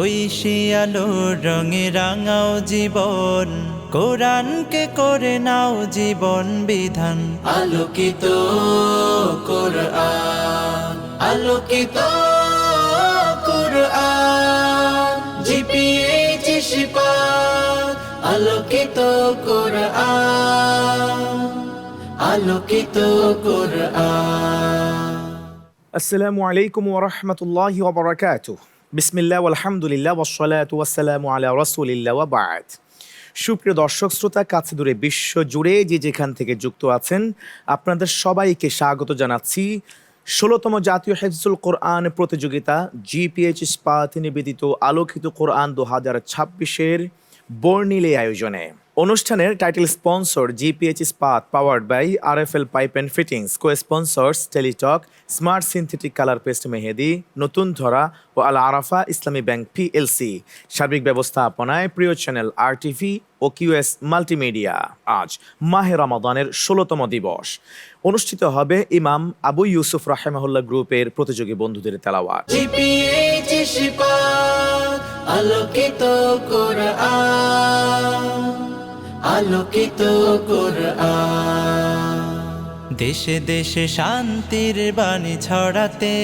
ঐশী আলোর রঙে রাঙাও জীবন, কোরআনকে করে নাও জীবন বিধান। আলোকিত কোরআন, আলোকিত কোরআন, জিপিএইচ শিপাত, আলোকিত কোরআন, আলোকিত কোরআন। আসসালামু আলাইকুম ওয়া রাহমাতুল্লাহি ওয়া বারাকাতুহু। বিসমিল্লাহ ওয়ালহামদুলিল্লাহ ওয়াসসালাতু ওয়াসসালামু আলা রাসূলিল্লাহ ওয়া বা'দ। সুপ্রিয় দর্শক শ্রোতা, কাছে দূরে বিশ্ব জুড়ে যে যেখান থেকে যুক্ত আছেন, আপনাদের সবাইকে স্বাগত জানাচ্ছি ১৬তম জাতীয় হিফজুল কোরআন প্রতিযোগিতা জিপিএইচ ইস্পাত নিবেদিত আলোকিত কোরআন ২০২৬-এর বর্ণিলে আয়োজনে। অনুষ্ঠানের title sponsor GPH Ispat, powered by RFL pipe and fittings, cosponsors Teletalk, smart synthetic colour paste মেহেদি, নতুন ধরা ও আল আরাফা ইসলামী ব্যাংক পিএলসি। সার্বিক ব্যবস্থাপনায় প্রিয় চ্যানেল আরটিভি ও কিউএস মাল্টিমিডিয়া। আজ মাহে রমাদানের ১৬তম দিবস। অনুষ্ঠিত হবে ইমাম আবু ইউসুফ রাহিমাহুল্লাহ গ্রুপের প্রতিযোগী বন্ধুদের তেলাওয়াত। জিপিএইচ শিপাত, আলোকিত কোরআন, আলোকিত কোরআন। দেশে দেশে শান্তির বাণী ছড়াতে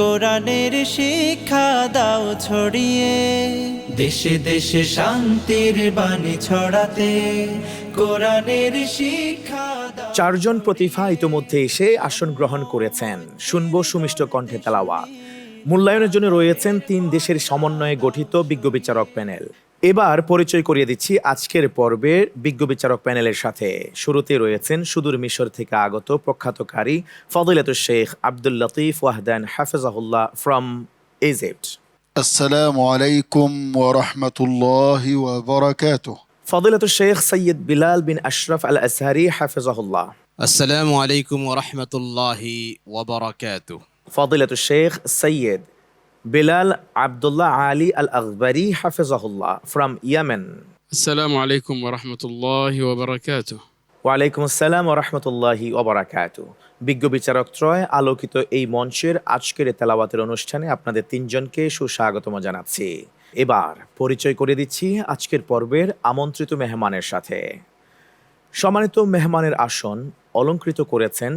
কোরআনের শিক্ষা দাও ছড়িয়ে। দেশে দেশে শান্তির বাণী ছড়াতে কোরআনের শিক্ষা দাও। চারজন প্রতিভা ইতোমধ্যে এসে আসন গ্রহণ করেছেন। শুনবো সুমিষ্ট কণ্ঠে তেলাওয়াত। মূল্যায়নের জন্য রয়েছেন ৩ দেশের সমন্বয়ে গঠিত বিজ্ঞ বিচারক প্যানেল। এবার পরিচয় করিয়ে দিচ্ছি আজকের পর্বের বিজ্ঞ বিচারক প্যানেলের সাথে। শুরুতে রয়েছেন সুদূর মিশর থেকে আগত প্রখ্যাতকারী ফদিলাতুশ শেখ আব্দুল লতিফ ওয়াহদান হাফিজাহুল্লাহ ফ্রম ইজিপ্ট। আসসালামু আলাইকুম ওয়া রাহমাতুল্লাহি ওয়া বারাকাতুহু। ফদিলাতুশ শেখ সৈয়দ বিলাল বিন আশরাফ আল আজহারি হাফিজাহুল্লাহ। আসসালামু আলাইকুম ওয়া রাহমাতুল্লাহি ওয়া বারাকাতুহু। ফদিলাতুশ শেখ সৈয়দ বিলাল আব্দুল্লাহ আলী আল আকবরি হাফিজাহুল্লাহ ফ্রম ইয়েমেন। আসসালামু আলাইকুম ওয়া রাহমাতুল্লাহি ওয়া বারাকাতুহু। ওয়ালাইকুম আসসালাম ওয়া রাহমাতুল্লাহি ওয়া বারাকাতুহু। বিজ্ঞ বিচারক ত্রয় আলোকিত এই মঞ্চের আজকের তেলাওয়াতের অনুষ্ঠানে আপনাদের ৩ জনকে সুস্বাগতম জানাচ্ছি। এবার পরিচয় করে দিচ্ছি আজকের পর্বের আমন্ত্রিত মেহমানের সাথে। সম্মানিত মেহমানের আসন অলংকৃত করেছেন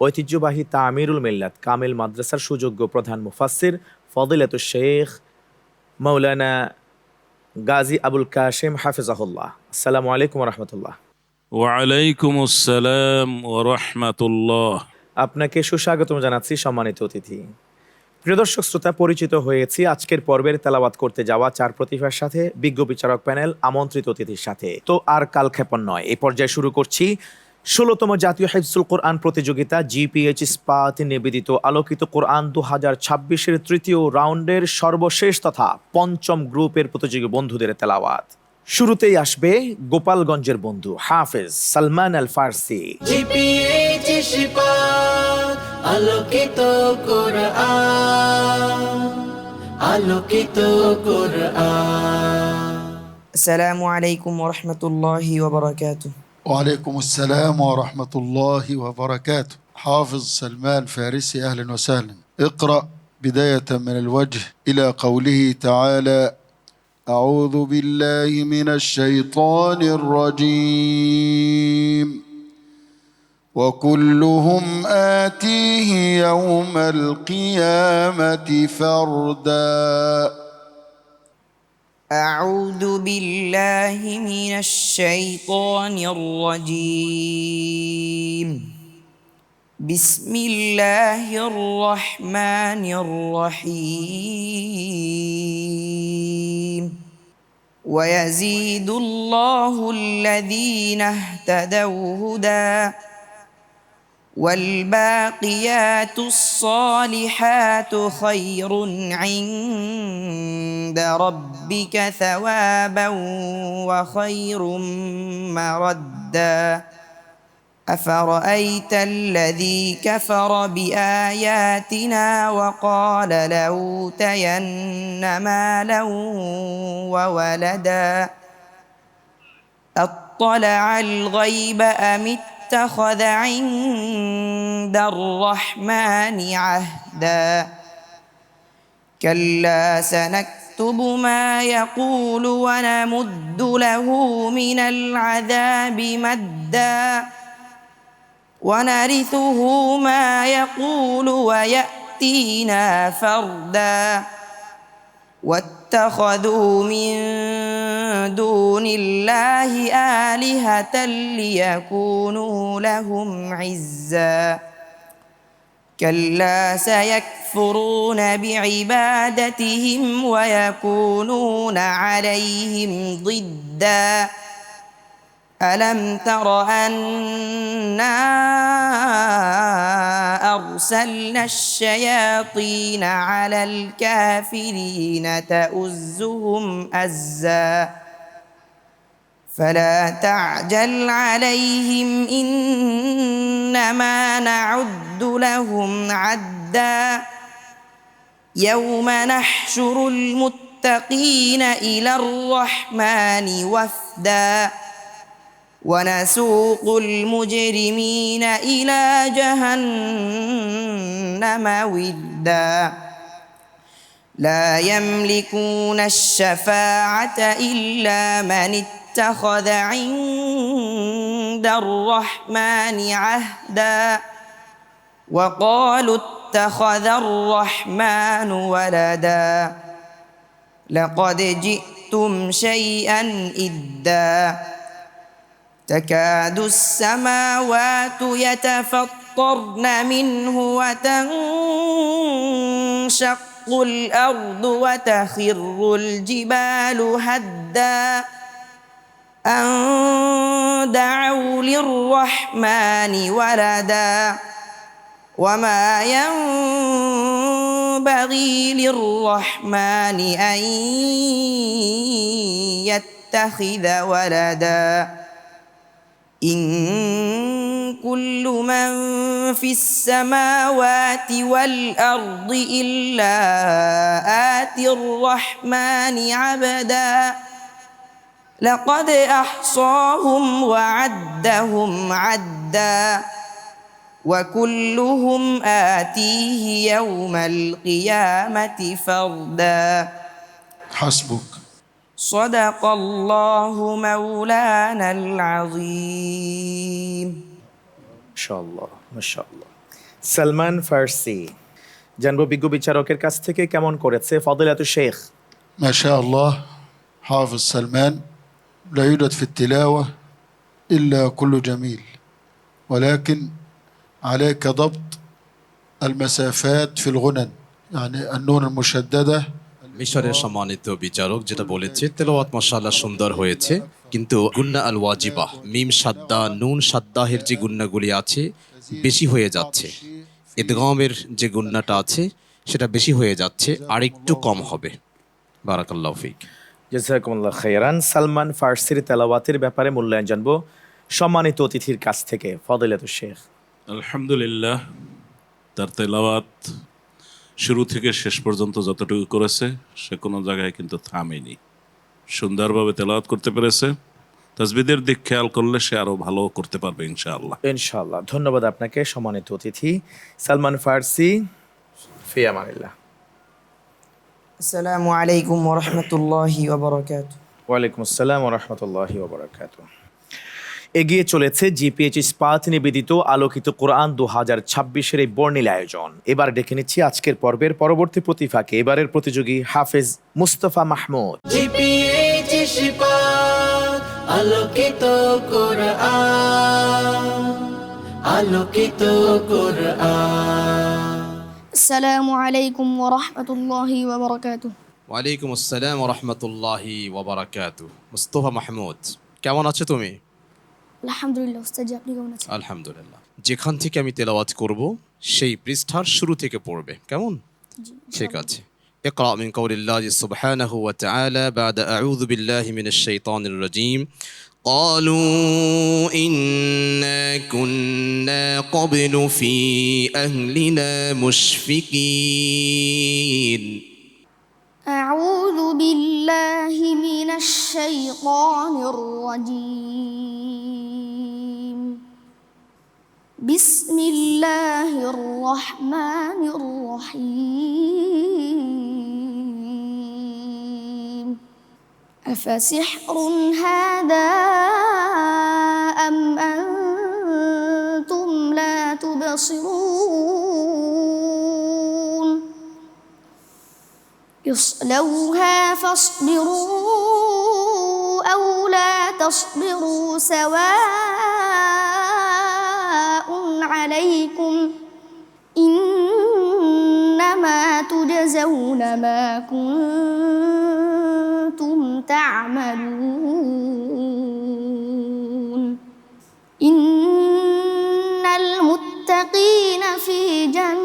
ঐতিহ্যবাহী তামিরুল মিল্লাত কামিল মাদ্রাসার সুযোগ্য প্রধান মুফাসসির ফদিলাতুশ শেখ মাওলানা গাজী আবুল কাশেম হাফিজাহুল্লাহ। আসসালামু আলাইকুম ওয়া রাহমাতুল্লাহ। ওয়ালাইকুম আসসালাম ওয়া রাহমাতুল্লাহ। আপনাকে সুস্বাগতম জানাচ্ছি সম্মানিত অতিথি। প্রিয় দর্শক শ্রোতা, পরিচিত হয়েছি আজকের পর্বের তেলাওয়াত করতে যাওয়া 4 প্রতিভার সাথে, বিজ্ঞ বিচারক প্যানেল, আমন্ত্রিত অতিথির সাথে। তো আর কালক্ষেপণ নয়, এই পর্যায়ে শুরু করছি ১৬তম জাতীয় হিফজুল কোরআন প্রতিযোগিতা জিপিএইচ ইস্পাত নিবেদিত আলোকিত কোরআন ২০২৬-এর তৃতীয় রাউন্ডের সর্বশেষ তথা ৫ম গ্রুপের প্রতিযোগী বন্ধুদের তেলাওয়াত। শুরুতেই আসবে গোপালগঞ্জের বন্ধু হাফেজ সালমান আল ফারসি। জিপিএইচ শিপাত, আলোকিত কোরআন, আলোকিত কোরআন। আসসালামু আলাইকুম ওয়া রাহমাতুল্লাহি ওয়া বারাকাতুহু। وعليكم السلام ورحمة الله وبركاته. حافظ سلمان فارسي، أهلا وسهلا. اقرأ بداية من الوجه إلى قوله تعالى: أعوذ بالله من الشيطان الرجيم وكلهم آتيه يوم القيامة فردا. أعوذ بالله من الشيطان الرجيم. بسم الله الرحمن الرحيم. ويزيد الله الذين اهتدوا هدى والباقيات الصالحات خير عند ربك ثوابا وخير مردا. أفرأيت الذي كفر بآياتنا وقال لأوتين مالا وولدا. أطلع الغيب أم اتخذ عند الرحمن عهدا. كلا سنكتب نكتب ما يقول ونمد له من العذاب مدا ونرثه ما يقول ويأتينا فردا واتخذوا من دون الله آلهة ليكونوا لهم عزا كلا سيكفرون بعبادتهم ويكونون عليهم ضدا ألم تر أنا أرسلنا الشياطين على الكافرين تؤزهم أزا فلا تعجل عليهم إنما نعد لهم عدا يوم نحشر المتقين إلى الرحمن وفدا ونسوق المجرمين إلى جهنم وردا لا يملكون الشفاعة إلا من اتخذ عند الرحمن عهدا وقالوا اتخذ الرحمن ولدا لقد جئتم شيئا إدا تكاد السماوات يتفطرن منه وتنشق الأرض وتخر الجبال هدا أن دعوا للرحمن ولدا وما ينبغي للرحمن أن يتخذ ولدا إن كل من في السماوات والأرض إلا آتي الرحمن عبدا لقد أحصاهم وعدهم عدا وكلهم آتيه يوم القيامة فردا حسبك. صدق الله مولانا العظيم মাশাআল্লাহ মাশাআল্লাহ। সালমান ফার্সি, জানবো বিজ্ঞ বিচারকের কাছ থেকে কেমন করেছে ফদিলাতু শেখ। ما شاء الله. حافظ سلمان لا يوجد في التلاوة إلا كل جميل، ولكن عليك ضبط المسافات في الغنن، يعني النون المشددة. মিশরের সম্মানিত বিচারক যেটা বলেছে তেলাওয়াত মাশাআল্লাহ সুন্দর হয়েছে, কিন্তু গুন্না আল ওয়াজিবা মিম সাদ্দা নুন সাদ্দাহের যে গুন্নাগুলি আছে বেশি হয়ে যাচ্ছে, ইদগামের যে গুন্নাটা আছে সেটা বেশি হয়ে যাচ্ছে, আর একটু কম হবে। বারাকাল্লাহু ফিক। জাযাকুমুল্লাহ খাইরান। সালমান ফার্সির তেলাওয়াতের ব্যাপারে মূল্যায়ন জানবো সম্মানিত অতিথির কাছ থেকে ফদিলাতু শেখ। আলহামদুলিল্লাহ, তার তেলাওয়াত শুরু থেকে শেষ পর্যন্ত যতটুকু করেছে সে কোনো জায়গায় কিন্তু থামেনি, সুন্দরভাবে তেলাওয়াত করতে পেরেছে। তাজবিদের দিক খেয়াল করলে সে আরো ভালো করতে পারবে ইনশাআল্লাহ। ইনশাআল্লাহ। ধন্যবাদ আপনাকে সম্মানিত অতিথি সালমান ফার্সি। ফি আমানিল্লাহ। আসসালামু আলাইকুম ওয়া রাহমাতুল্লাহি ওয়া বারাকাতুহু। ওয়ালাইকুম আসসালাম ওয়া রাহমাতুল্লাহি ওয়া বারাকাতুহু। এগিয়ে চলেছে জিপিএইচ ইস্পাত নিবেদিত আলোকিত কোরআন 2026-এর এই বর্ণিল আয়োজন। এবার ডেকে নিচ্ছি আজকের পর্বের পরবর্তী প্রতিভাকে, এবারের প্রতিযোগী হাফেজ মুস্তাফা মাহমুদ। জিপিএইচ ইস্পাত আলোকিত কোরআন, আলোকিত কোরআন। আসসালামু আলাইকুম ওয়া রাহমাতুল্লাহি ওয়া বারাকাতুহু। ওয়ালাইকুম আসসালাম ওয়া রাহমাতুল্লাহি ওয়া বারাকাতুহু। মুস্তাফা মাহমুদ, কেমন আছো তুমি? আলহামদুলিল্লাহ উস্তাদ, আপনি কেমন আছেন? আলহামদুলিল্লাহ। যেখান থেকে আমি তেলাওয়াত করব সেই পৃষ্ঠার শুরু থেকে পড়বে, কেমন? ঠিক আছে। اقرأ من قول الله سبحانه وتعالى بعد أعوذ بالله من الشيطان الرجيم قالوا إنا كنا قبل في أهلنا مشفقين. أعوذ بالله من الشيطان الرجيم. بسم الله الرحمن الرحيم. أفسحر هذا أم أنتم لا تبصرون اصلوها فاصبروا أو لا تصبروا سواء عليكم إنما تجزون ما كنتم تعملون إن المتقين في جنات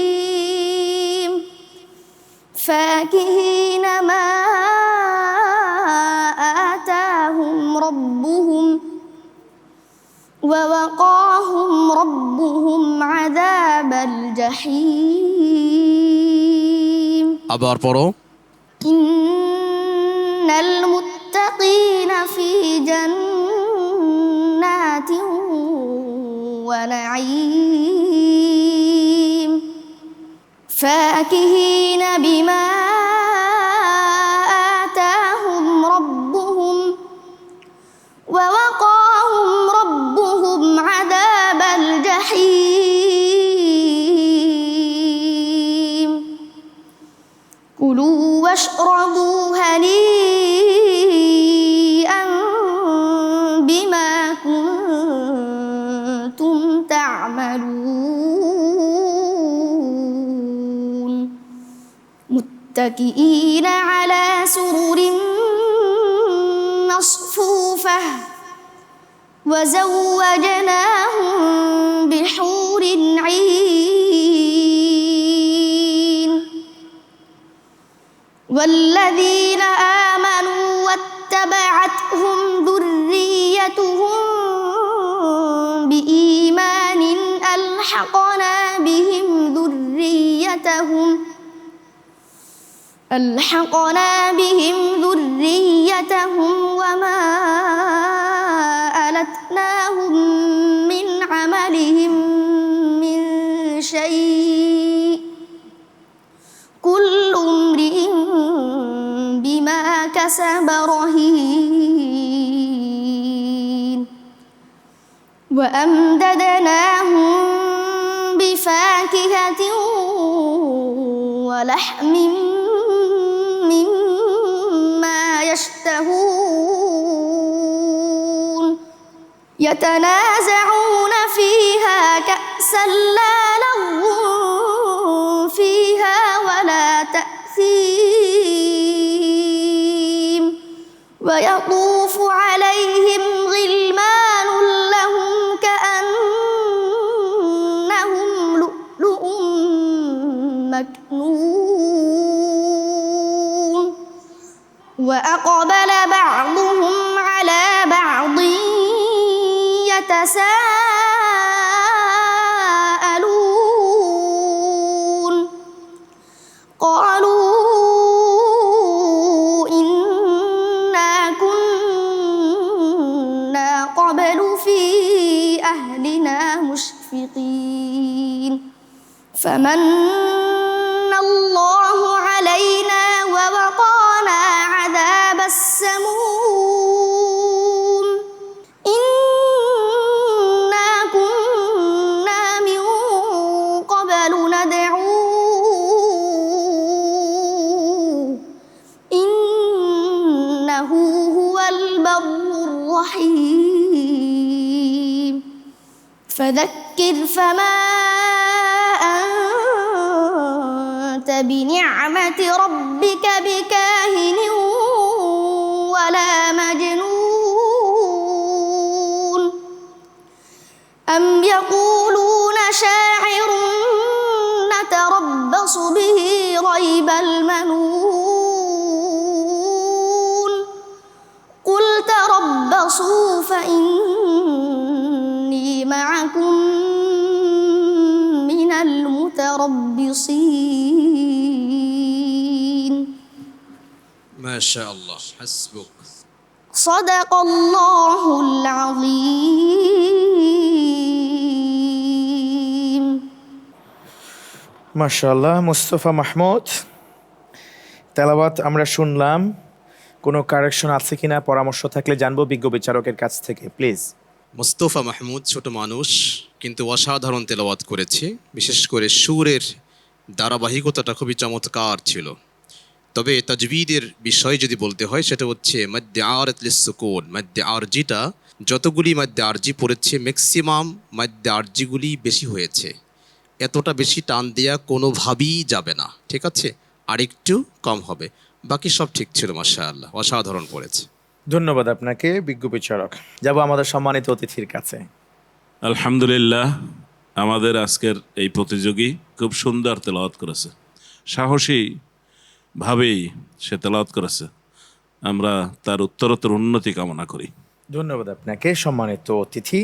ونعيم فاكهين ما آتاهم ربهم ووقاهم ربهم عذاب الجحيم আবার পড়ো إن المتقين في جنات ونعيم فاكهين بما آتاهم ربهم ووقاهم ربهم عذاب الجحيم كلوا واشربوا هنيئا بما كنتم تعملون متكئين على سرر مصفوفة وزوجناهم بحور عين والذين آمنوا واتبعتهم ذريتهم بإيمان ألحقنا بهم ذريتهم وما ألتناهم من عملهم من شيء كل امرئ بما كسب رهين وأمددناهم بفاكهة ولحم مما يشتهون يتنازعون فيها كأسا لا لغو فيها ولا تأثيم ويطوف عليهم غلمان لهم كأنهم لؤلؤ مكنون وأقبل بعضهم على بعض يتساءلون قالوا إنا كنا قبل في أهلنا مشفقين فمن الله علينا ووقانا عذاب السموم إنا كنا من قبل ندعوه إنه هو البر الرحيم فذكر فما أنت بنعمة ربك بكاهن ولا مجنون أم يقولون شاعر نتربص به ريب المنون قل تربصوا فإني معكم من المتربصين ما شاء الله حسبك صدق الله العظيم মাশাআল্লাহ, মুস্তফা মাহমুদ তেলাওয়াত আমরা শুনলাম। কোনো কারেকশন আছে কিনা, পরামর্শ থাকলে জানবো বিজ্ঞ বিচারকের কাছ থেকে, প্লিজ। মোস্তফা মাহমুদ ছোট মানুষ কিন্তু অসাধারণ তেলাওয়াত করেছে, বিশেষ করে সুরের ধারাবাহিকতাটা খুবই চমৎকার ছিল। তবে তাজবিদের বিষয় যদি বলতে হয় সেটা হচ্ছে মাদ্দে আরত লিসসুকুন, মাদ্দে আরজিটা যতগুলি মাদ্দে আরজি পড়েছে ম্যাক্সিমাম মাদ্দে আরজিগুলি বেশি হয়েছে। এতটা বেশি টান দেওয়া কোনোভাবেই যাবে না, ঠিক আছে? আরেকটু কম হবে, বাকি সব ঠিক ছিল। মাশাআল্লাহ, অসাধারণ পড়েছে। ধন্যবাদ আপনাকে বিজ্ঞ বিচারক। যাব আমাদের সম্মানিত অতিথির কাছে। আলহামদুলিল্লাহ, আমাদের আজকের এই প্রতিযোগী খুব সুন্দর তেলাওয়াত করেছে, সাহসী ভাবেই সে তেলাওয়াত করেছে। আমরা তার উত্তরোত্তর উন্নতি কামনা করি। ধন্যবাদ আপনাকে সম্মানিত অতিথি।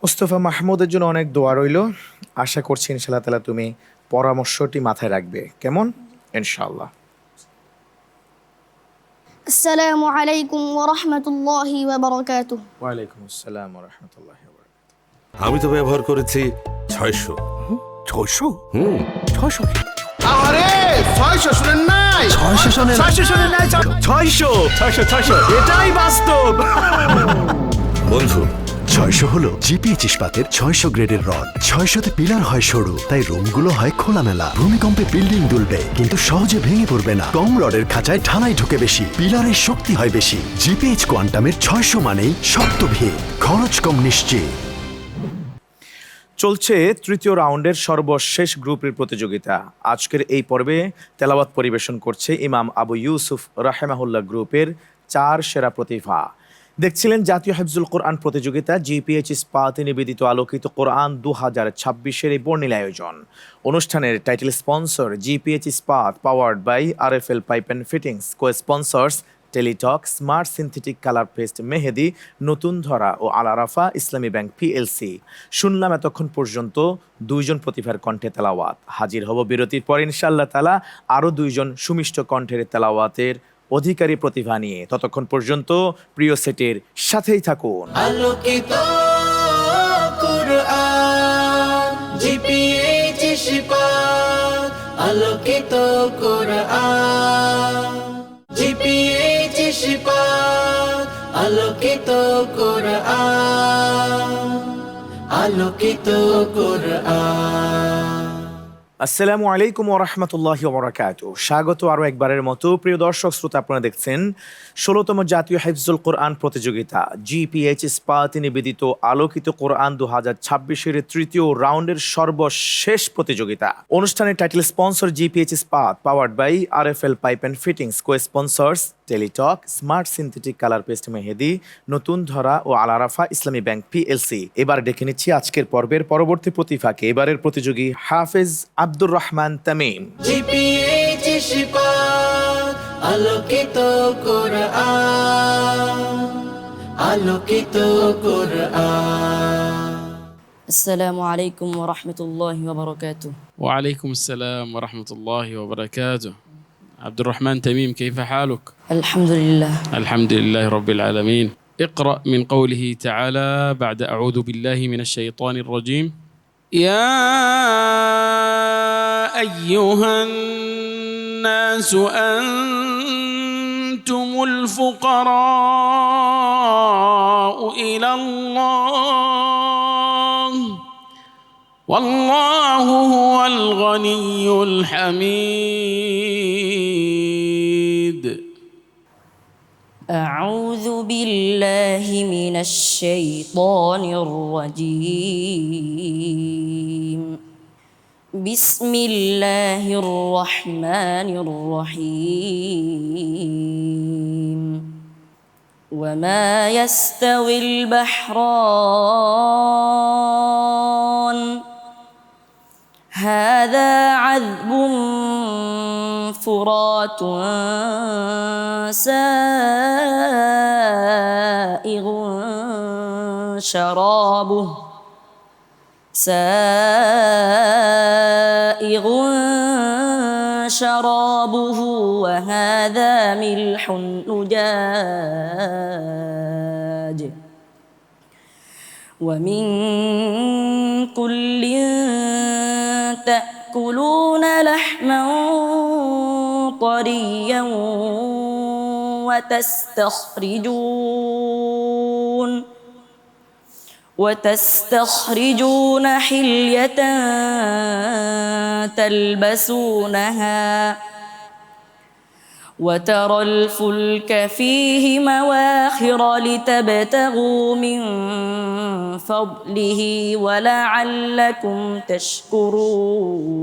মুস্তফা মাহমুদের জন্য অনেক দোয়া রইল। আশা করছি ইনশাআল্লাহ তাআলা তুমি পরামর্শটি মাথায় রাখবে, কেমন? ইনশাআল্লাহ। আসসালামু আলাইকুম ওয়া রাহমাতুল্লাহি ওয়া বারাকাতুহু। ওয়ালাইকুম আসসালাম ওয়া রাহমাতুল্লাহি ওয়া বারাকাতুহু। আমি তো ব্যবহার করেছি 600। 600? 600 কি? আরে 600 শুনেন নাই? 600 শোনেন? 600 শোনেন নাই? 600 এটাই বাস্তব। বন্ধু, 600 হলো জিপিএইচ ইস্পাতের 600 গ্রেডের রড। 600তে পিলার হয় সরু, তাই রুমগুলো হয় খোলামেলা। ভূমিকম্পে বিল্ডিং দুলবে কিন্তু সহজে ভেঙে পড়বে না। কম রডের খাঁচায় ঢালাই ঢুকে বেশি, পিলারের শক্তি হয় বেশি। জিপিএইচ কোয়ান্টামের 600 মানেই শক্ত ভিত, খরচ কম, নিশ্চিত। চলছে তৃতীয় রাউন্ডের সর্বশেষ গ্রুপের প্রতিযোগিতা। আজকের এই পর্বে তেলাওয়াত পরিবেশন করছে ইমাম আবু ইউসুফ রাহেমাহুল্লাহ গ্রুপের 4 সেরা প্রতিভা। দেখছিলেন জাতীয় হিফজুল কোরআন প্রতিযোগিতা জিপিএইচ ইস্পাতে নিবেদিত আলোকিত কোরআন 2026-এর এই বর্ণিল আয়োজন। অনুষ্ঠানের title sponsor GPH Ispat, powered by RFL pipe and fittings, cosponsors Teletalk, smart synthetic colour paste মেহেদি, নতুন ধরা ও আল আরাফা ইসলামী ব্যাংক পিএলসি। শুনলাম এতক্ষণ পর্যন্ত 2 জন প্রতিভার কণ্ঠে তেলাওয়াত। হাজির হব বিরতির পর ইনশাআল্লাহ তাআলা আরও 2 জন সুমিষ্ট কণ্ঠের তেলাওয়াতের অধিকারী প্রতিভা নিয়ে। ততক্ষণ পর্যন্ত প্রিয় সেটের সাথেই থাকুন। আলোকিত কোরআন জিপিএইচ ইস্পাত, আলোকিত কোরআন জিপিএইচ ইস্পাত, আলোকিত কোরআন, আলোকিত কোরআন। আসসালামু আলাইকুম ওয়া রাহমাতুল্লাহি ওয়া বারাকাতুহু। স্বাগত আরও একবারের মতো প্রিয় দর্শক শ্রোতা, আপনারা দেখছেন 16তম জাতীয় হিফজুল কোরআন প্রতিযোগিতা জিপিএইচ ইস্পাতে নিবেদিত আলোকিত কোরআন 2026-এর তৃতীয় রাউন্ডের সর্বশেষ প্রতিযোগিতা। অনুষ্ঠানের title sponsor GPH Ispat, powered by RFL pipe and fittings, cosponsors Teletalk, smart synthetic colour paste মেহেদি, নতুন ধরা ও আল আরাফা ইসলামী ব্যাংক পিএলসি। এবার ডেকে নিচ্ছি আজকের পর্বের পরবর্তী প্রতিভাকে। এবারের প্রতিযোগী হাফেজ আব্দুর রহমান তামিম। জিপিএইচ ইস্পাত, আলোকিত কোরআন, আলোকিত কোরআন। السلام عليكم ورحمة الله وبركاته. وعليكم السلام ورحمة الله وبركاته. عبد الرحمن تميم، كيف حالك؟ الحمد لله. الحمد لله رب العالمين. اقرأ من قوله تعالى بعد أعوذ بالله من الشيطان الرجيم. يا أيها الناس أنتم الفقراء إلى الله والله هو الغني الحميد. أعوذ بالله من الشيطان الرجيم. بسم الله الرحمن الرحيم. وما يستوي البحران هذا عذب فرات سائغ شرابه وهذا ملح أجاج ومن كل تأكلون لحما طريا وتستخرجون حلية تلبسونها وترى الفلك فيه مواخر لتبتغوا من فضله ولعلكم تشكرون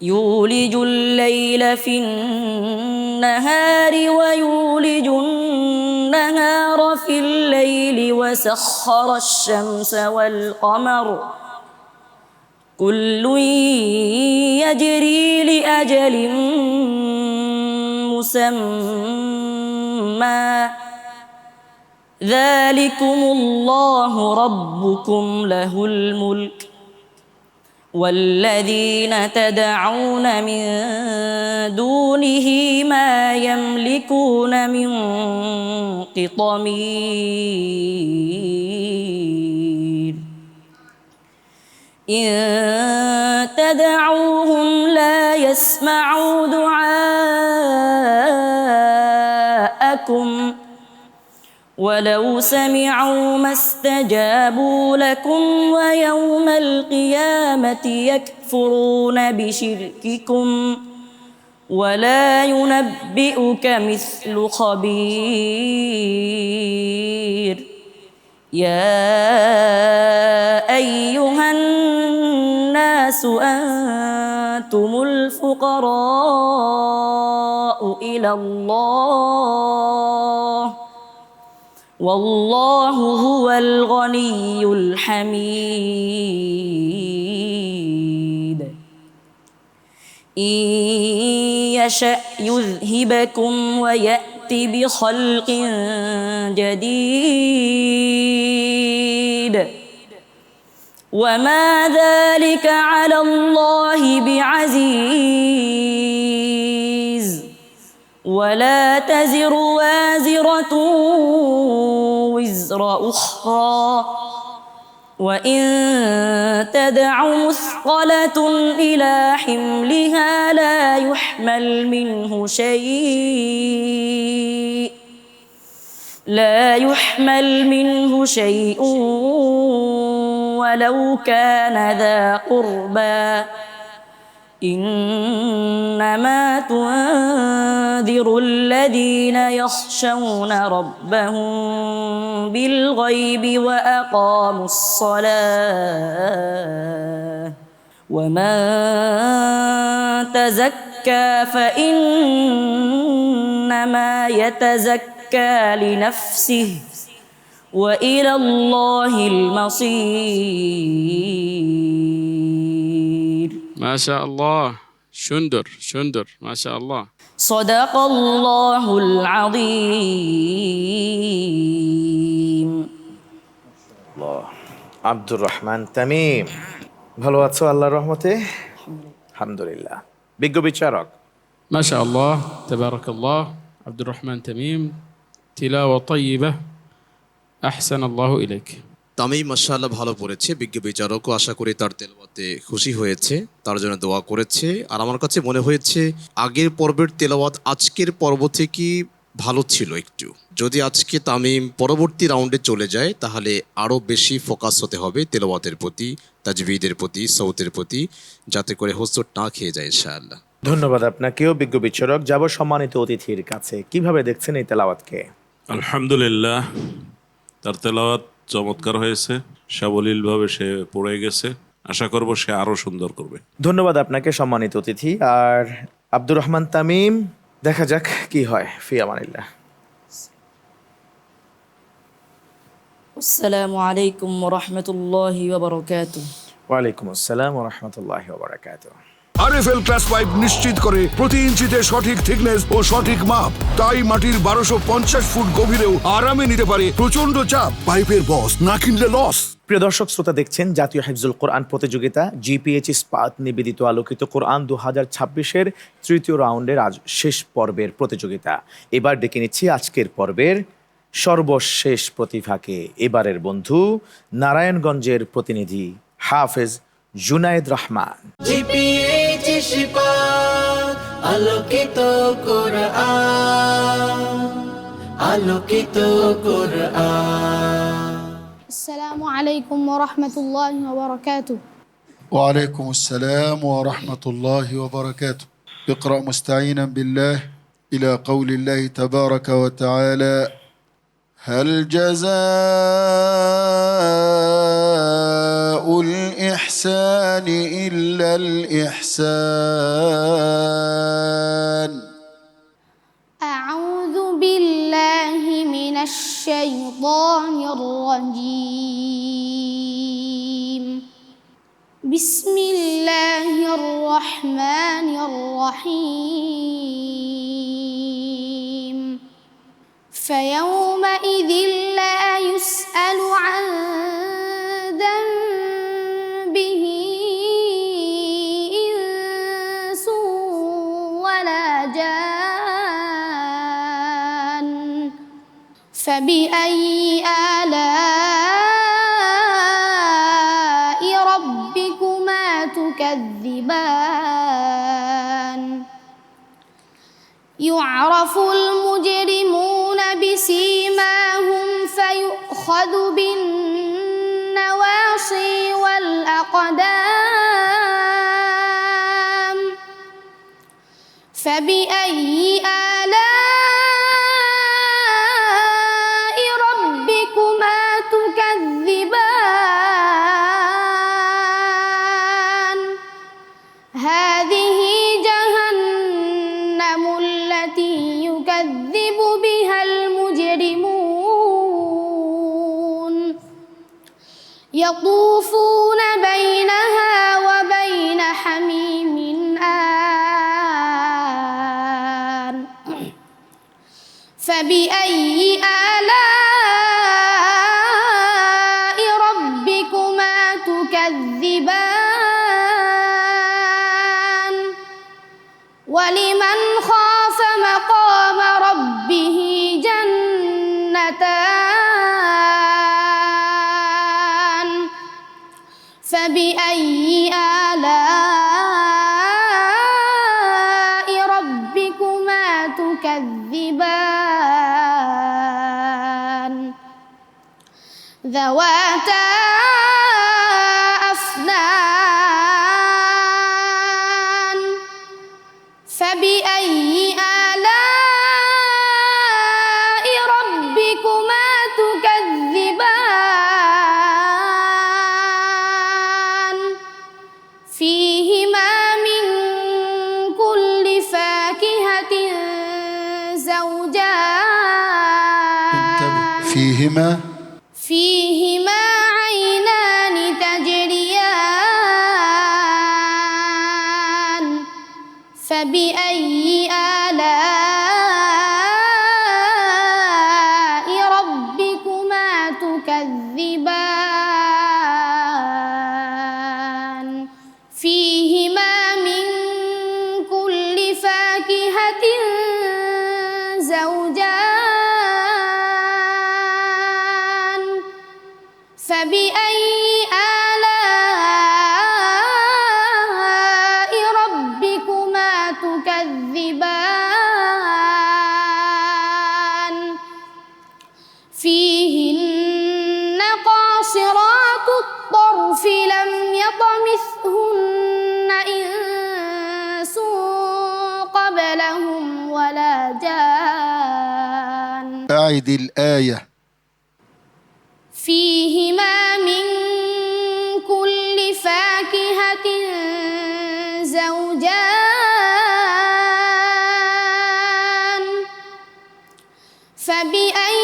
يولج الليل في النهار ويولج النهار في الليل وسخر الشمس والقمر كل يجري لأجل مسمى ذلكم الله ربكم له الملك والذين تدعون من دونه ما يملكون من قطمير إن تدعوهم لا يسمعوا دعاءكم ولو سمعوا ما استجابوا لكم ويوم القيامة يكفرون بشرككم ولا ينبئك مثل خبير يا أيها الناس أنتم الفقراء إلى الله والله هو الغني الحميد إن يشأ يذهبكم ويأتي بخلق جديد وما ذلك على الله بعزيز ولا تزر وازرة وزر أخرى وإن تدع مثقلة إلى حملها لا يحمل منه شيء ولو كان ذا قربى إنما تنذر الذين يخشون ربهم بالغيب وأقاموا الصلاة ومن تزكى فإنما يتزكى لنفسه وإلى الله المصير ما شاء الله شندر ما شاء الله صدق الله العظيم আব্দুর রহমান তামিম, ভালো আছো আল্লাহর রহমতে? আলহামদুলিল্লাহ। বিজ্ঞ বিচারক ما شاء الله تبارك الله عبد الرحمن تميم تلاوة طيبة أحسن الله إليك তামিম মাশাআল্লাহ ভালো পড়েছে। বিজ্ঞ বিচারকও আশা করি তার তেলাওয়াতে খুশি হয়েছে, তার জন্য দোয়া করেছে। আর আমার কাছে মনে হয়েছে আগের পর্বের তেলাওয়াত আজকের পর্ব থেকে ভালো ছিল একটু। যদি আজকে তামিম পরবর্তী রাউন্ডে চলে যায় তাহলে আরও বেশি ফোকাস হতে হবে তেলাওয়াতের প্রতি, তাজবিদের প্রতি, সৌতের প্রতি, যাতে করে হোঁচট না খেয়ে যায় ইনশাআল্লাহ। ধন্যবাদ আপনাকেও বিজ্ঞ বিচারক। যাব সম্মানিত অতিথির কাছে, কিভাবে দেখছেন এই তেলাওয়াতকে? আলহামদুলিল্লাহ, তার তেলাওয়াত চমৎকার হয়েছে, সাবলীলভাবে সে পড়ে গেছে। আশা করব সে আরো সুন্দর করবে। ধন্যবাদ আপনাকে সম্মানিত অতিথি। আর আব্দুর রহমান তামিম, দেখা যাক কি হয়। ফি আমানিল্লাহ। আসসালামু আলাইকুম ওয়া রাহমাতুল্লাহি ওয়া বারাকাতুহু। ওয়ালাইকুম আসসালাম ওয়া রাহমাতুল্লাহি ওয়া বারাকাতুহু। আরএফএল ক্লাস পাইপ নিশ্চিত করে প্রতি ইঞ্চিতে সঠিক থিকনেস ও সঠিক মাপ, তাই মাটির 1250 ফুট গভীরেও আরামে নিতে পারে প্রচন্ড চাপ। পাইপের বস না কিনলে লস। প্রিয় দর্শক শ্রোতা, দেখছেন জাতীয় হিফজুল কোরআন প্রতিযোগিতা জিপিএইচ ইস্পাত নিবেদিত আলোকিত কোরআন 2026-এর তৃতীয় রাউন্ডের আজ শেষ পর্বের প্রতিযোগিতা। এবার ডেকে নিচ্ছি আজকের পর্বের সর্বশেষ প্রতিভাকে এবারের বন্ধু নারায়ণগঞ্জের প্রতিনিধি হাফেজ জুনায়েদ রহমান। জিপিএইচ ইশফাক আলোকিত কোরআন আলোকিত কোরআন। আসসালামু আলাইকুম ওয়া রাহমাতুল্লাহি ওয়া বারাকাতুহু। وعليكم السلام ورحمة الله وبركاته. اقرأ مستعينا بالله إلى قول الله تبارك وتعالى: هل جزاء الإحسان إلا الإحسان. أعوذ بالله من الشيطان الرجيم. بسم الله الرحمن الرحيم. فيومئذ لا يسأل عن ذنبه إنس ولا جان. فبأي آلاء ربكما تكذبان. يعرف المجرمون بسيماهم فيؤخذ بالنواصي والأقدام. فبأي آلاء ربكما تكذبان. هذه جهنم التي يكذب بها المجرمون. يطوفون بينها وبين حميم آن. فبأي آلاء ربكما تكذبان. ولمن خاف مقام ربه جنتان. فبأي آلاء ربكما تكذبان. ذواتا أفنان. فبأي آلاء ربكما تكذبان. فيهما من كل فاكهة زوجان. فيهما عينان تجريان. فبأي آلاء ربكما تكذبان. فيهما من كل فاكهة زوجان. فبأي آلاء ربكما تكذبان. فيهن قاصرات الطرف لم يطمثهن إنس قبلهم ولا جان. أعد الآية. فيهما من كل فاكهة زوجان. فبأي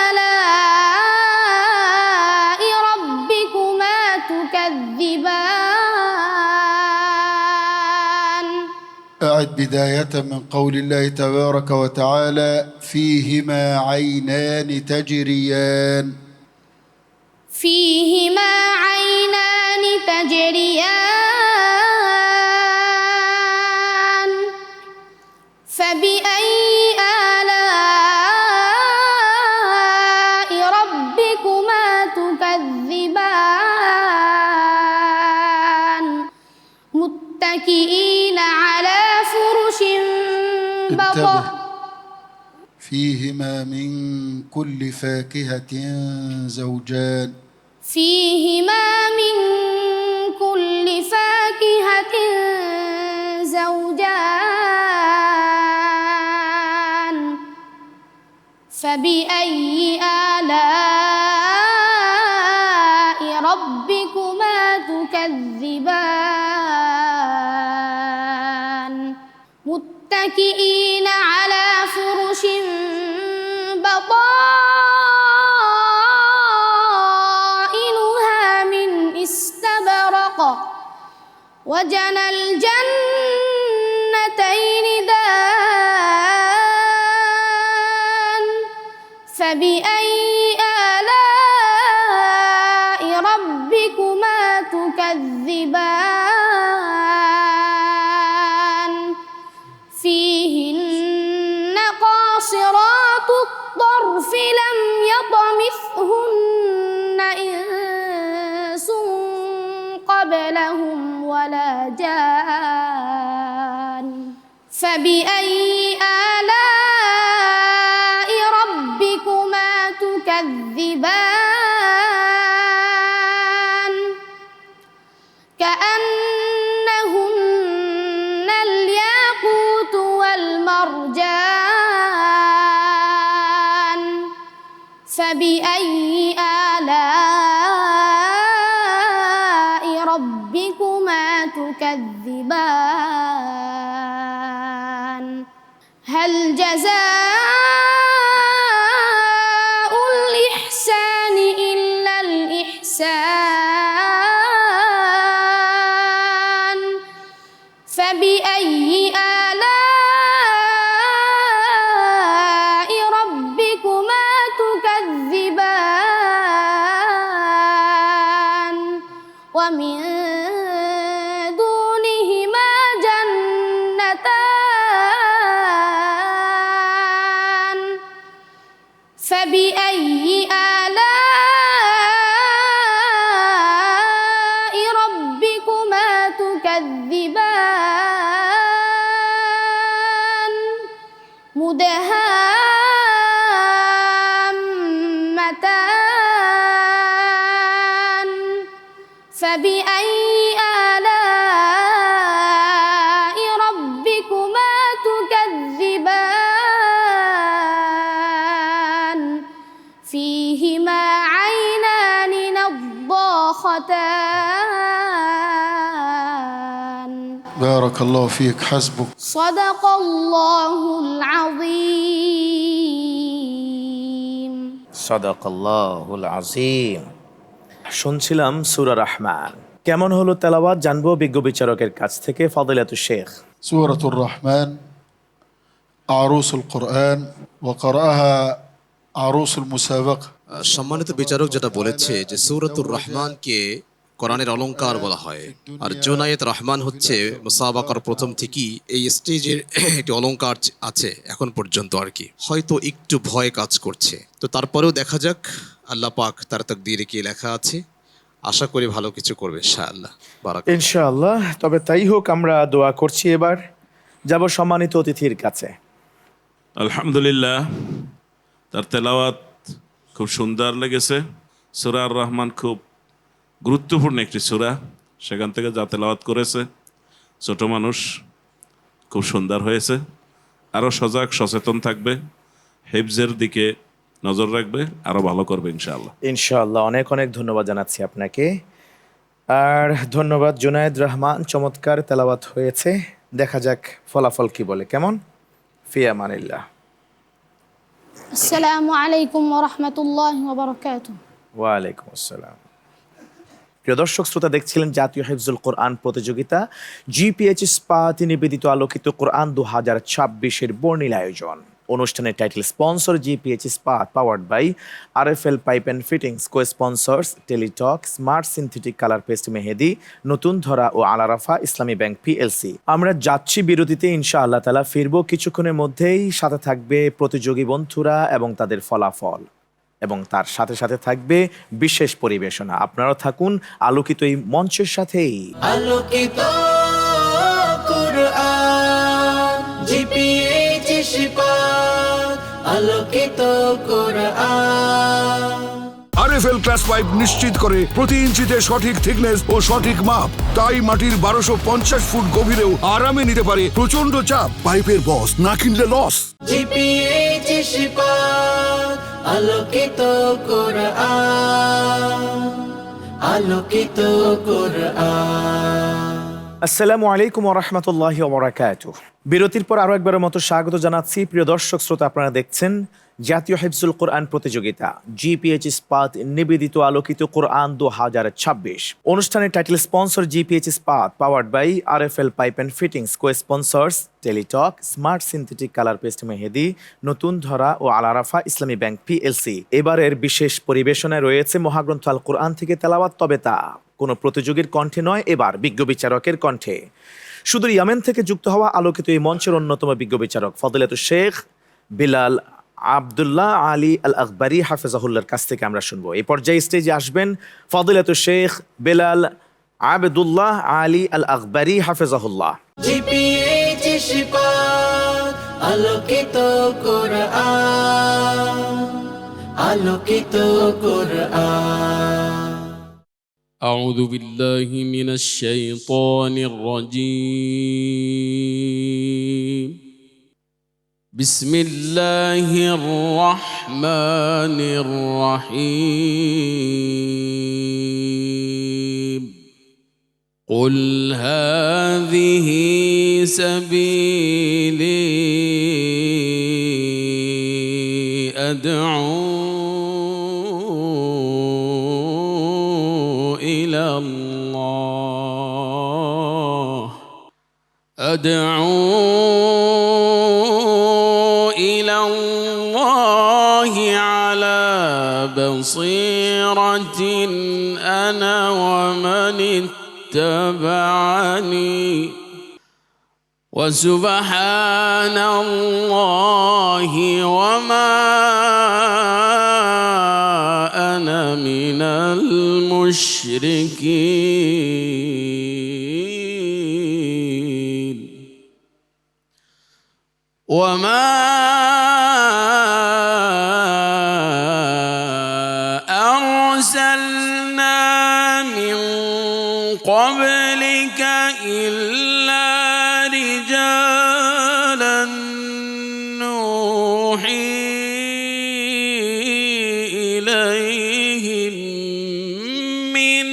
آلاء ربكما تكذبان. أعد بداية من قول الله تبارك وتعالى: فيهما عينان تجريان. فيهما عينان تجريان. فبأي آلاء متكئين على فرش انتبه فيهما من كل فاكهة زوجان فيهما من كل فاكهة زوجان فبأي آلاء ربكما تكذبان متكئين على فرش بطائنها من استبرق وجنى الجنتين دان فبأي آلاء ربكما تكذبان فيهن قاصرات الطرف لم يطمثهن إنس قبلهم ولا جان فبأي آلاء ربكما تكذبان كأنهن الياقوت والمرجان فبأي آلاء ربكما تكذبان هل جزاء الإحسان إلا الإحسان فبأي آلاء ربكما تكذبان ومن دونهما جنتان فبأي آلاء ربكما تكذبان مدهامتان فبأي آلاء ربكما تكذبان فيهما عينان نضاختان بارك الله فيك حسبك صدق الله العظيم সাদাকাল্লাহুল আজিম। শুনছিলাম সূরা রহমান। কেমন হলো তেলাওয়াত জানবো বিজ্ঞ বিচারকের কাছ থেকে। ফাদিলাতুশ শেখ। سورة الرحمن عروس القرآن وقرأها عروس المسابقة সম্মানিত বিচারক যেটা বলেছে যে সূরাতুর রহমানকে কোরআনের অলংকার বলা হয়, আর জোনায়েত রহমান হচ্ছে মুসাবাকার প্রথম থেকেই এই স্টেজের একটি অলংকার আছে এখন পর্যন্ত আর কি। হয়তো একটু ভয় কাজ করছে, তো তারপরেও দেখা যাক আল্লাহ পাক তার তাকদীরে কি লেখা আছে। আশা করি ভালো কিছু করবে ইনশাআল্লাহ। বারাকাল্লাহ। ইনশাআল্লাহ। তবে তাই হোক, আমরা দোয়া করছি। এবার যাব সম্মানিত অতিথির কাছে। আলহামদুলিল্লাহ, তার তেলাওয়াত খুব সুন্দর লেগেছে। সূরা আর রহমান খুব গুরুত্বপূর্ণ একটি সূরা, সেখান থেকে যা তেলাওয়াত করেছে ছোট মানুষ, খুব সুন্দর হয়েছে। আরও সজাগ সচেতন থাকবে, হিফজের দিকে নজর রাখবে, আরও ভালো করবে ইনশাআল্লাহ। ইনশাআল্লাহ। অনেক অনেক ধন্যবাদ জানাচ্ছি আপনাকে। আর ধন্যবাদ জুনায়েদ রহমান, চমৎকার তেলাওয়াত হয়েছে। দেখা যাক ফলাফল কি বলে। কেমন? ফি আমানিল্লাহ। আসসালামু আলাইকুম ওয়া রাহমাতুল্লাহি ওয়া বারাকাতুহু। ওয়ালাইকুম আসসালাম। প্রিয় দর্শক শ্রোতা, দেখছিলেন জাতীয় হিফজুল কোরআন প্রতিযোগিতা জিপিএইচ ইস্পাত নিবেদিত আলোকিত কোরআন 2026-এর বর্ণিল আয়োজন। অনুষ্ঠানের title sponsor GPH Ispat, powered by RFL pipe and fittings, cosponsors Teletalk, smart synthetic colour paste মেহেদি, নতুন ধরা ও আলারাফা ইসলামী ব্যাংক পিএলসি। আমরা যাচ্ছি বিরতিতে, ইনশাআল্লাহ তাআলা ফিরবো কিছুক্ষণের মধ্যেই। সাথে থাকবে প্রতিযোগী বন্ধুরা এবং তাদের ফলাফল, এবং তার সাথে সাথে থাকবে বিশেষ পরিবেশনা। আপনারা থাকুন আলোকিত এই মঞ্চের সাথেই। আলোকিত আলোকিত কোরআন। আরএফএল ক্লাস পাইপ নিশ্চিত করে প্রতি ইঞ্চিতে সঠিক থিকনেস ও সঠিক মাপ, তাই মাটির 1250 ফুট গভীরেও আরামে নিতে পারে প্রচন্ড চাপ। পাইপের বস না কিনলে লস। জিপিএইচ ইস্পাত আলোকিত কোরআন, আলোকিত কোরআন। আসসালামু আলাইকুম ওরহমতুল্লাহি ওবরাকাতুহ। বিরতির পর আরও একবারের মতো স্বাগত জানাচ্ছি প্রিয় দর্শক শ্রোতা। আপনারা দেখছেন জাতীয় হিফজুল কোরআন প্রতিযোগিতা জিপিএইচ ইস্পাত নিবেদিত আলোকিত কোরআন 2026। অনুষ্ঠানের title sponsor GPH Ispat, powered by RFL pipe and fittings, cosponsors Teletalk, smart synthetic colour paste মেহেদি, নতুন ধরা ও আলারাফা ইসলামী ব্যাংক পিএলসি। এবারের বিশেষ পরিবেশনায় রয়েছে মহাগ্রন্থ আল কোরআন থেকে তেলাওয়াত, তবে তা কোনো প্রতিযোগীর কণ্ঠে নয়, এবার বিজ্ঞ বিচারকের কণ্ঠে। সুদূর ইয়ামেন থেকে যুক্ত হওয়া আলোকিত এই মঞ্চের অন্যতম বিজ্ঞ বিচারক ফজিলাতুল শেখ বিলাল আব্দুল্লাহ আলী আল আকবরী হাফেজাহুল্লাহর কাছ থেকে আমরা শুনবো। এই পর্যায়ে স্টেজে আসবেন ফজিলাতুল শেখ বিলাল আবদুল্লাহ আলী আল আকবরী হাফেজাহুল্লাহ। জিপিএইচ ইস্পাত আলোকিত কোরআন, আলোকিত কোরআন। أعوذ بالله من الشيطان الرجيم. بسم الله الرحمن الرحيم. قل هذه سبيلي أدعو إلى الله على بصيرة أنا ومن اتبعني وسبحان الله وما أنا من المشركين. وما أرسلنا من قبلك إلا رجالا نوحي إليهم من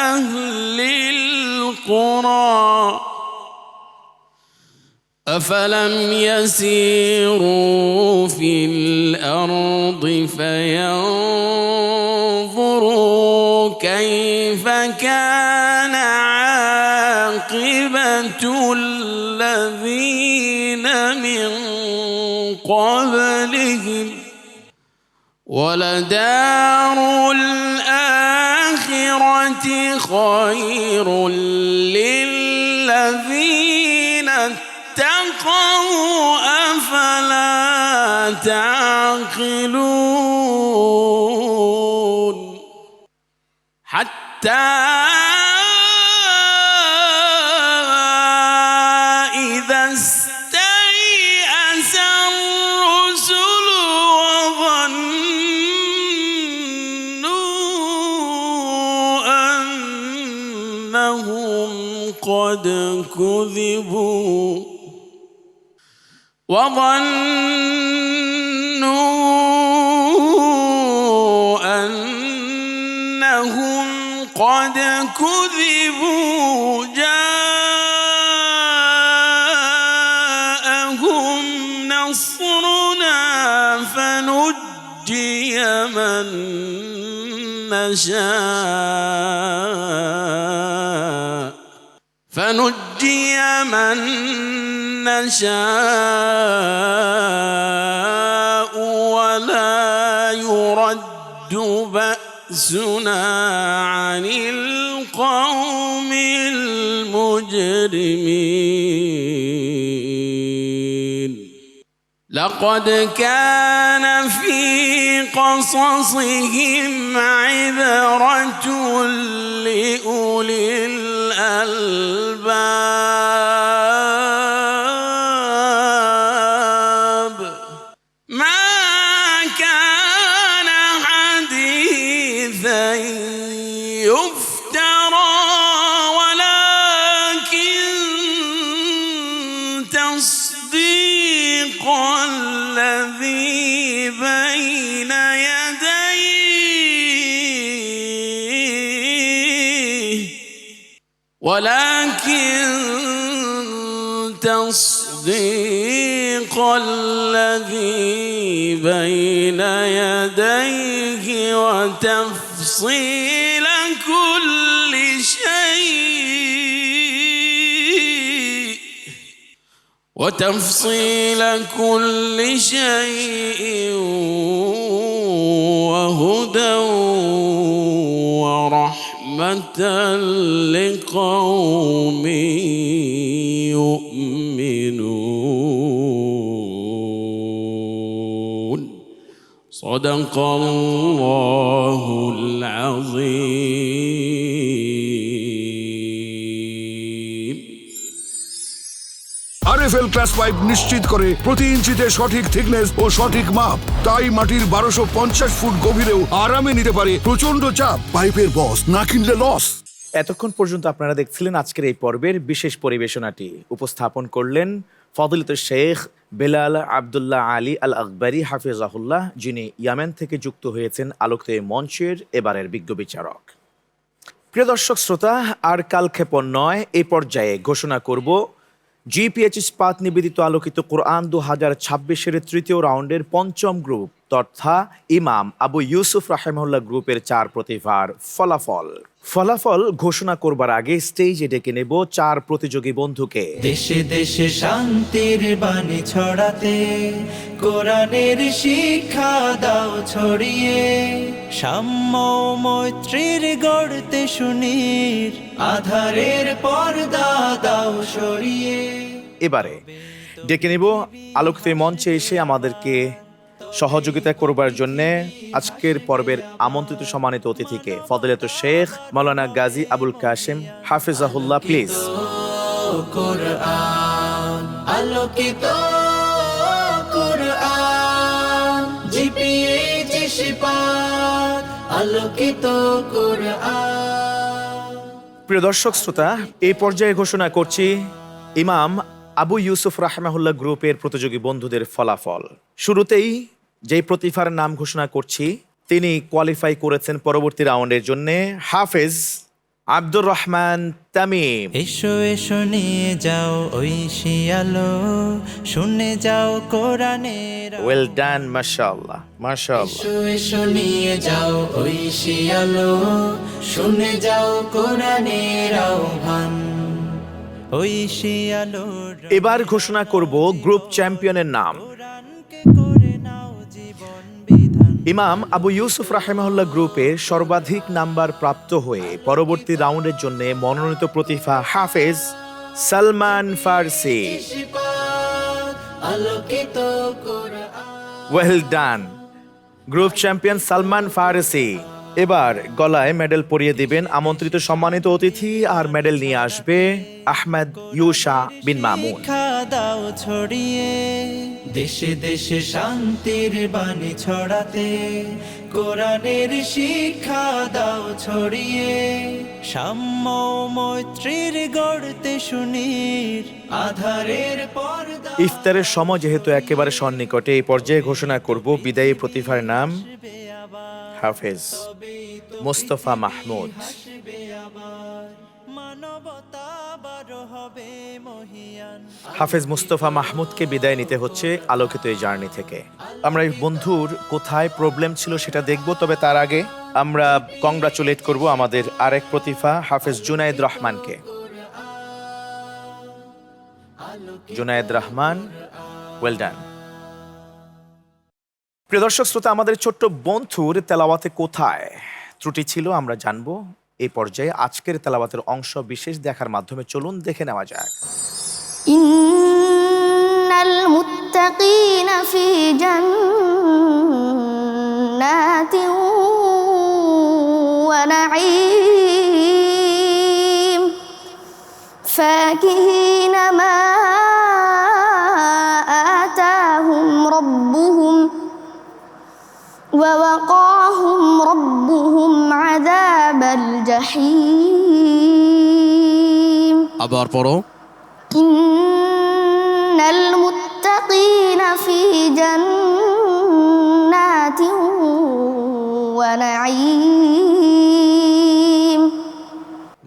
أهل القرى أفلم يسيروا في الأرض فينظروا كيف كان عاقبة الذين من قبلهم ولدار الآخرة خير للذين اتقوا أفلا تعقلون. حتى إذا استيأس الرسل وظنوا أنهم قد كذبوا جاءهم نصرنا فنجي من نشاء ولا يرد بأسنا عن القوم المجرمين. لقد كان في قصصهم عبرة لأولي الألباب. ما يفترى ولكن تصديق الذي بين يديه تصديق الذي بين يديه وتفصيل كل شيء وهدى ورحمة لقوم يؤمنون صدق الله العظيم আরএফএল ক্লাস 5 নিশ্চিত করে প্রতি ইঞ্চিতে সঠিক থিকনেস ও সঠিক মাপ, তাই মাটির 1250 ফুট গভীরেও আরামে নিতে পারে প্রচন্ড চাপ। পাইপের বস, না কিনলে লস। এতক্ষণ পর্যন্ত আপনারা দেখছিলেন আজকের এই পর্বের বিশেষ পরিবেশনাটি। উপস্থাপন করলেন ফজিলত শেখ বেলাল আব্দুল্লাহ আলী আল আকবরী হাফিজাহুল্লাহ, যিনি ইয়ামেন থেকে যুক্ত হয়েছেন আলোকিত এই মঞ্চের এবারের বিজ্ঞ বিচারক। প্রিয় দর্শক শ্রোতা, আর কালক্ষেপণ নয়, এই পর্যায়ে ঘোষণা করব জিপিএইচ ইস্পাত নিবেদিত আলোকিত কোরআন 2026-এর তৃতীয় রাউন্ডের পঞ্চম গ্রুপ তথা ইমাম আবু ইউসুফ রাহিমাহুল্লাহ গ্রুপের 4 প্রতিভার ফলাফল ঘোষণা করবার আগে স্টেজে ডেকে নেব 4 প্রতিযোগী বন্ধুকে। দেশে দেশে শান্তির বাণী ছড়াতে কোরআনের শিক্ষা দাও ছড়িয়ে, সাম্য মৈত্রীর গড়তে সুনীর আধারের পর্দা দাও সরিয়ে। এবারে ডেকে নেব আলোকিত মঞ্চে এসে আমাদেরকে সহযোগিতা করবার জন্য আজকের পর্বের আমন্ত্রিত সম্মানিত অতিথিকে, ফজিলত শেখ মাওলানা গাজী আবুল কাশেম হাফিজাহুল্লাহ, প্লিজ। কোরআন আলোকিত কোরআন, জিপিএইচ ইস্পাত আলোকিত কোরআন। প্রিয় দর্শক শ্রোতা, এই পর্যায়ে ঘোষণা করছি ইমাম আবু ইউসুফ রাহিমাহুল্লাহ গ্রুপের প্রতিযোগী বন্ধুদের ফলাফল। শুরুতেই যেই প্রতিভার নাম ঘোষণা করছি, তিনি কোয়ালিফাই করেছেন পরবর্তী রাউন্ডের জন্য, হাফেজ আব্দুর রহমান তামিম। এসো এসো নিয়ে যাও ঐশী আলো, শুনে যাও কোরআনের। ওয়েল ডান, মাশাআল্লাহ মাশাআল্লাহ। এসো এসো নিয়ে যাও ঐশী আলো, শুনে যাও কোরআনের আহ্বান। ঐশী আলো এবার ঘোষণা করব গ্রুপ চ্যাম্পিয়নের নাম। ইমাম আবু ইউসুফ রাহিমাহুল্লাহ গ্রুপের সর্বাধিক নাম্বার প্রাপ্ত হয়ে পরবর্তী রাউন্ডের জন্য মনোনীত প্রতিভা হাফেজ সালমান ফারসি। আলোকিত Quran. Well done, group champion Salman Farsi. এবার গলায় মেডেল পরিয়ে দিবেন আমন্ত্রিত সম্মানিত অতিথি, আর মেডেল নিয়ে আসবে আহমেদ ইউসা বিন মামুন। দাও ছড়িয়ে দেশে দেশে শান্তির বাণী ছড়াতে, কোরআনের শিক্ষা দাও ছড়িয়ে, সাম্য মৈত্রীর গড়তে সুনীর আধারের পর্দা। ইফতারের সময় যেহেতু একেবারে সন্নিকটে, এই পর্যায়ে ঘোষণা করব বিদায়ী প্রতিভার নাম হাফেজ মুস্তফা মাহমুদ। হাফেজ মুস্তফা মাহমুদকে বিদায় নিতে হচ্ছে আলোকিত এই জার্নি থেকে। আমরা এই বন্ধুর কোথায় প্রবলেম ছিল সেটা দেখব, তবে তার আগে আমরা কংগ্রাচুলেট করব আমাদের আরেক প্রতিভা হাফেজ জুনায়েদ রহমানকে। জুনায়েদ রহমান, ওয়েল ডান। প্রিয় দর্শক শ্রোতা, আমাদের ছোট্ট বন্ধুর তেলাওয়াতে কোথায় ত্রুটি ছিল আমরা জানবো এই পর্যায়ে। আজকের তেলাওয়াতের অংশ বিশেষ দেখার মাধ্যমে চলুন দেখে নেওয়া যাক। ইন্নাল মুত্তাকিনা ফি জান্নাতিন ওয়া নাঈম ফাকিহিনা মা আতাহুম রাব্বুহুম ওয়া ওয়াকাহুম রাব্বুহুম আযাবান الجحيم আবার পড়ো। إن المتقين في جنات ونعيم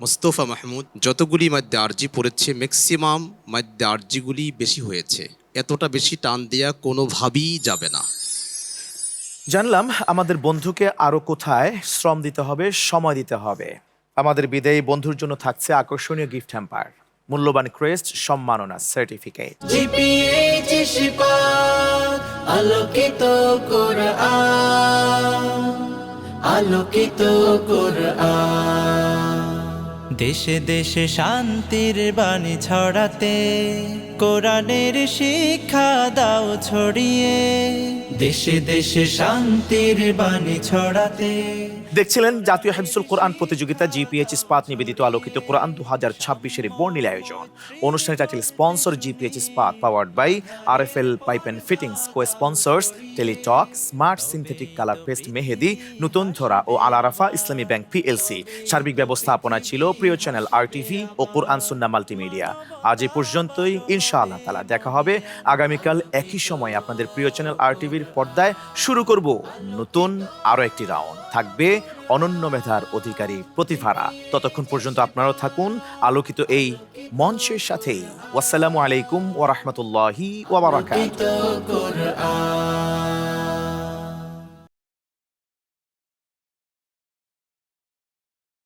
মুস্তফা মাহমুদ, যতগুলি মাদ্দে আরজি পড়েছে ম্যাক্সিমাম মাদ্দে আরজিগুলি বেশি হয়েছে। এতটা বেশি টান দেয়া কোনোভাবেই যাবে না। জানলাম আমাদের বন্ধুকে আরো কোথায় শ্রম দিতে হবে, সময় দিতে হবে। আমাদের বিদায়ী বন্ধুর জন্য থাকছে আকর্ষণীয় গিফট হ্যাম্পার, মূল্যবান ক্রেস্ট, সম্মাননা, সার্টিফিকেট। জিপিএইচ ইস্পাত আলোকিত কোরআন, আলোকিত কোরআন। দেশে দেশে শান্তির বাণী ছড়াতে কোরআনের শিক্ষা দাও ছড়িয়ে, দেশে দেশে শান্তির বাণী ছড়াতে। দেখছিলেন জাতীয় হিফজুল কোরআন প্রতিযোগিতা জিপিএইচ ইস্পাত নিবেদিত আলোকিত কোরআন 2026-এর বর্ণিল আয়োজন। অনুষ্ঠানের title sponsor GPH Ispat, powered by RFL pipe and fittings, cosponsors Teletalk, smart synthetic colour paste মেহেদি, নূতন ধরা ও আল আরাফা ইসলামী ব্যাংক পিএলসি। সার্বিক ব্যবস্থাপনা ছিল প্রিয় চ্যানেল RTV ও কোরআন সুন্নাহ মাল্টিমিডিয়া। আজ এই পর্যন্তই, ইনশাআল্লাহ তাআলা দেখা হবে আগামীকাল একই সময় আপনাদের প্রিয় চ্যানেল RTVর পর্দায়। শুরু করব নতুন আরো একটি রাউন্ড, থাকবে অনন্য মেধার অধিকারী প্রতিভারা। ততক্ষণ পর্যন্ত আপনারাও থাকুন আলোকিত এই মঞ্চের সাথেই। ওয়াসসালামু আলাইকুম ওয়া রাহমাতুল্লাহি ওয়া বারাকাতুহু।